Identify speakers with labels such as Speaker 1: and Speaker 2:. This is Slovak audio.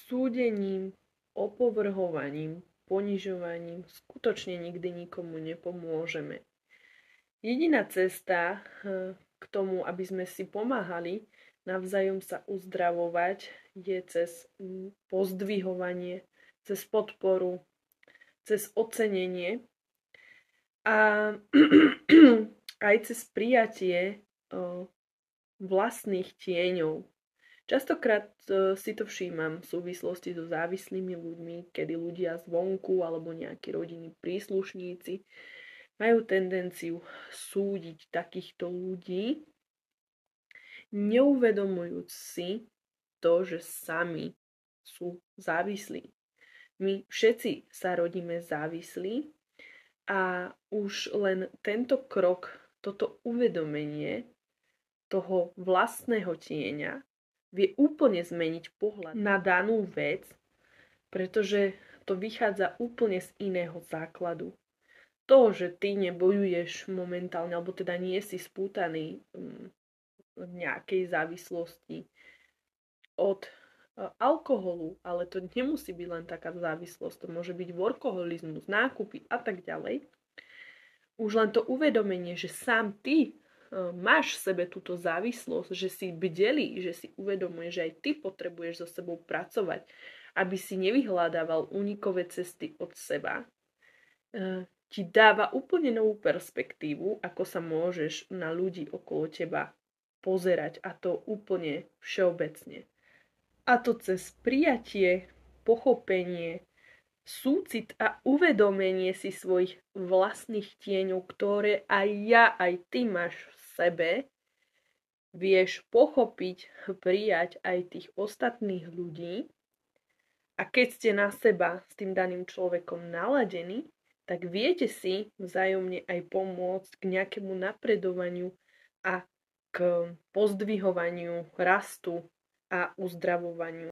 Speaker 1: súdením, opovrhovaním, ponižovaním skutočne nikdy nikomu nepomôžeme. Jediná cesta k tomu, aby sme si pomáhali navzájom sa uzdravovať, je cez pozdvihovanie, cez podporu, cez ocenenie a aj cez prijatie vlastných tieňov. Častokrát si to všímam v súvislosti so závislými ľuďmi, kedy ľudia zvonku alebo nejakí rodinní príslušníci majú tendenciu súdiť takýchto ľudí, neuvedomujúc si to, že sami sú závislí. My všetci sa rodíme závislí a už len tento krok, toto uvedomenie toho vlastného tieňa vie úplne zmeniť pohľad na danú vec, pretože to vychádza úplne z iného základu. To, že ty nebojuješ momentálne, alebo teda nie si spútaný v nejakej závislosti od alkoholu, ale to nemusí byť len taká závislosť, to môže byť workoholizmus, nákupy a tak ďalej. Už len to uvedomenie, že sám ty máš v sebe túto závislosť, že si bdelý, že si uvedomuješ, že aj ty potrebuješ so sebou pracovať, aby si nevyhľadával únikové cesty od seba, ti dáva úplne novú perspektívu, ako sa môžeš na ľudí okolo teba pozerať, a to úplne všeobecne. A to cez prijatie, pochopenie, súcit a uvedomenie si svojich vlastných tieňov, ktoré aj ja, aj ty máš v sebe, vieš pochopiť, prijať aj tých ostatných ľudí. A keď ste na seba s tým daným človekom naladení, tak viete si vzájomne aj pomôcť k nejakému napredovaniu a k pozdvihovaniu, rastu a uzdravovaniu.